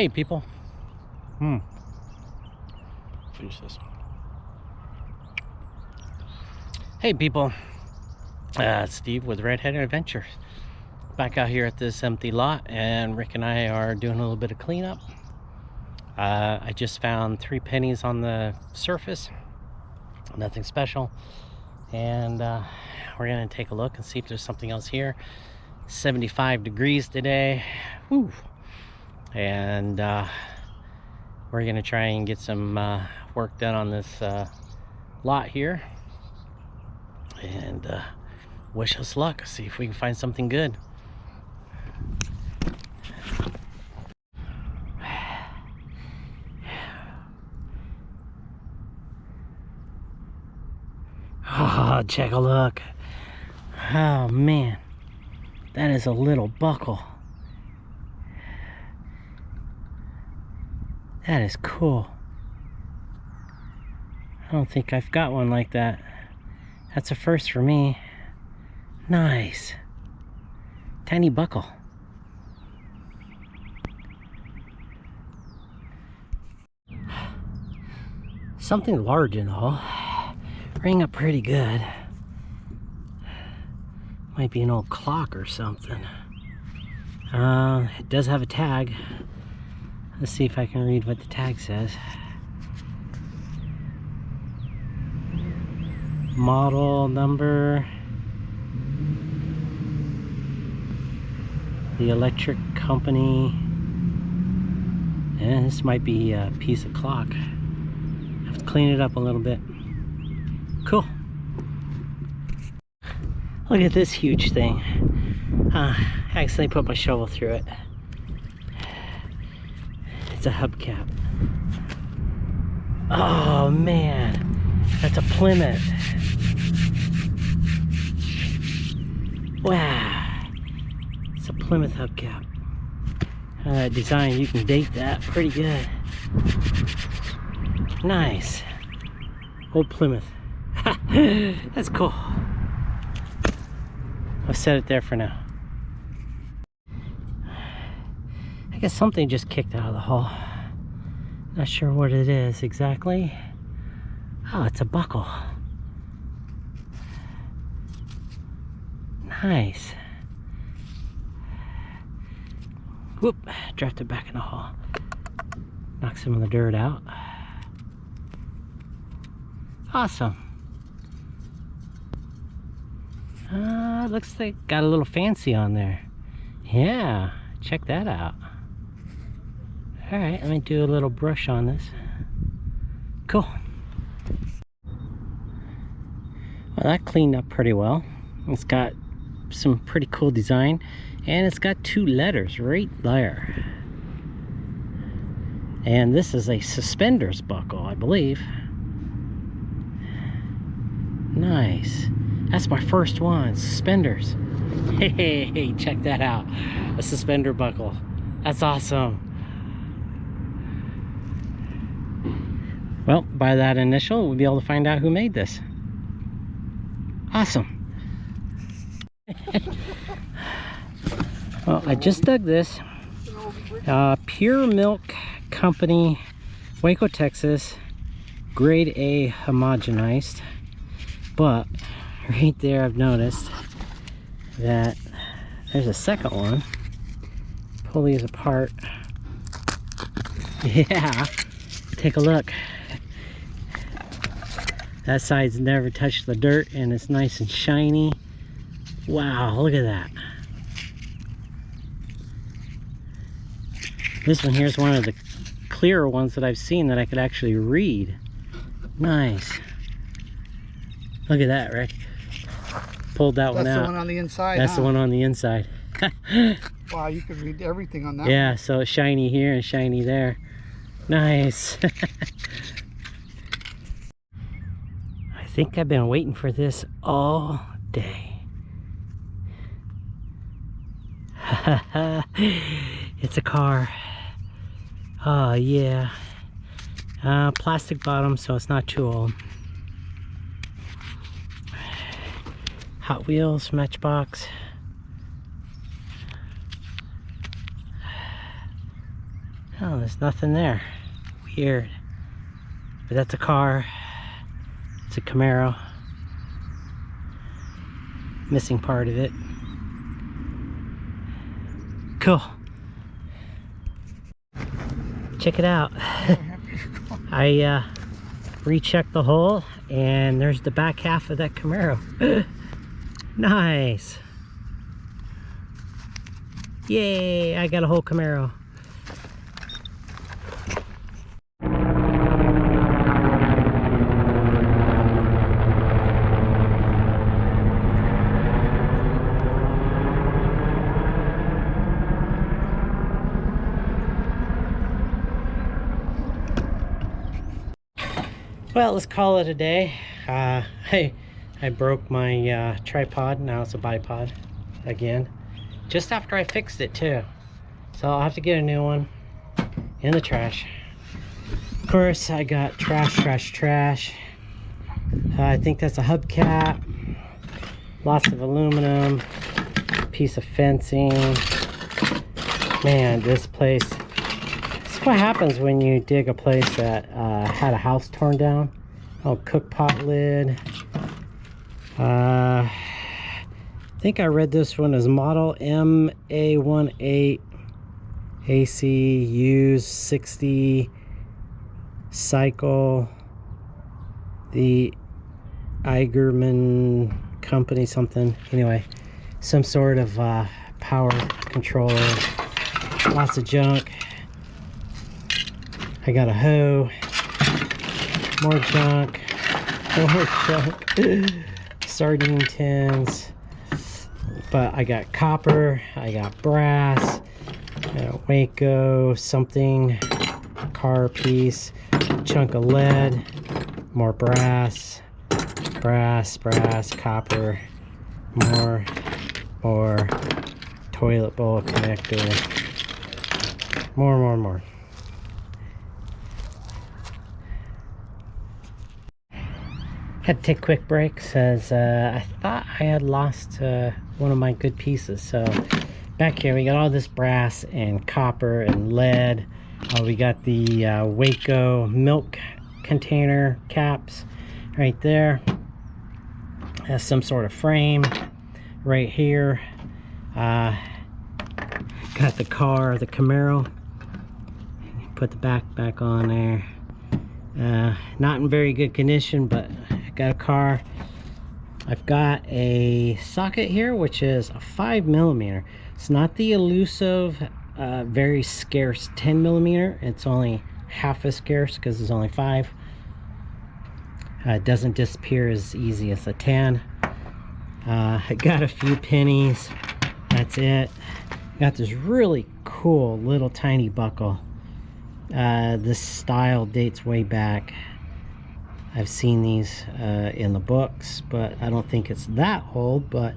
Hey people. Finish this one. Hey people. Steve with RedHeaded Adventures. Back out here at this empty lot, and Rick and I are doing a little bit of cleanup. I just found 3 pennies on the surface. Nothing special. And we're gonna take a look and see if there's something else here. 75 degrees today. Woo. And we're gonna try and get some work done on this lot here, and wish us luck. See if we can find something good. Oh, check a look. Oh man, that is a little buckle. That is cool. I don't think I've got one like that. That's a first for me. Nice. Tiny buckle. Something large and all. Ring up pretty good. Might be an old clock or something. It does have a tag. Let's see if I can read what the tag says. Model number. The electric company. And this might be a piece of clock. I have to clean it up a little bit. Cool. Look at this huge thing. I accidentally put my shovel through it. It's a hubcap. Oh man, that's a Plymouth. Wow, it's a Plymouth hubcap. Design, you can date that pretty good. Nice. Old Plymouth. That's cool. I'll set it there for now. I guess something just kicked out of the hole. Not sure what it is exactly. Oh, it's a buckle. Nice. Whoop, dropped it back in the hole. Knock some of the dirt out. Awesome. Looks like got a little fancy on there. Yeah, check that out. All right, let me do a little brush on this. Cool. Well, that cleaned up pretty well. It's got some pretty cool design, and it's got 2 letters right there. And this is a Suspenders buckle, I believe. Nice. That's my first one, Suspenders. Hey, check that out. A suspender buckle. That's awesome. Well, by that initial, we'll be able to find out who made this. Awesome. Well, I just dug this. Pure Milk Company, Waco, Texas. Grade A homogenized. But right there, I've noticed that there's a second one. Pull these apart. Yeah, take a look. That side's never touched the dirt, and it's nice and shiny. Wow, look at that. This one here is one of the clearer ones that I've seen that I could actually read. Nice. Look at that, Rick. Pulled that one out. That's the one on the inside. That's the one on the inside. Wow, you can read everything on that. Yeah, so it's shiny here and shiny there. Nice. I think I've been waiting for this all day. It's a car. Oh yeah. Plastic bottom, so it's not too old. Hot Wheels, Oh, there's nothing there. Weird. But that's a car. It's a Camaro. Missing part of it. Cool. Check it out. I rechecked the hole, and there's the back half of that Camaro. Nice. Yay, I got a whole Camaro. Well, let's call it a day. I broke my tripod. Now it's a bipod again. Just after I fixed it too. So I'll have to get a new one in the trash. Of course, I got trash. I think that's a hubcap. Lots of aluminum. Piece of fencing. Man, this place. This is what happens when you dig a place that had a house torn down. Oh, cook pot lid. I think I read this one as model MA18 AC used 60 cycle. The Eigerman company something. Anyway, some sort of power controller. Lots of junk. I got a hoe. More junk. More junk. Sardine tins. But I got copper, I got brass, Waco, something, car piece, chunk of lead, more brass, copper, more toilet bowl connector, more. Had to take a quick break as I thought I had lost one of my good pieces. So back here we got all this brass and copper and lead. We got the Waco milk container caps right there. Has some sort of frame right here. Got the car, the Camaro. Put the back on there. Not in very good condition, but I got a car. I've got a socket here, which is a 5mm. It's not the elusive, very scarce 10mm. It's only half as scarce because it's only 5. It doesn't disappear as easy as a 10. I got a few pennies. That's it. Got this really cool little tiny buckle. This style dates way back. I've seen these in the books, but I don't think it's that old, but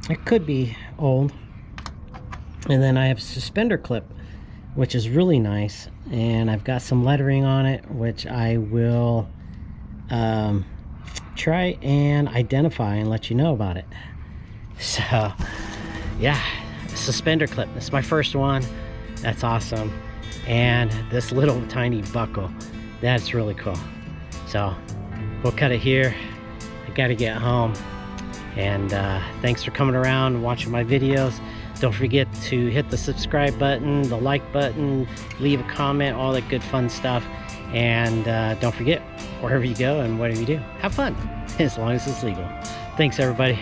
it could be old. And then I have a suspender clip, which is really nice, and I've got some lettering on it, which I will try and identify and let you know about it. So yeah, suspender clip. This is my first one. That's awesome. And this little tiny buckle, that's really cool. So we'll cut it here. I gotta get home. And thanks for coming around and watching my videos. Don't forget to hit the subscribe button, the like button, leave a comment, all that good fun stuff. And don't forget, wherever you go and whatever you do, have fun, as long as it's legal. Thanks everybody.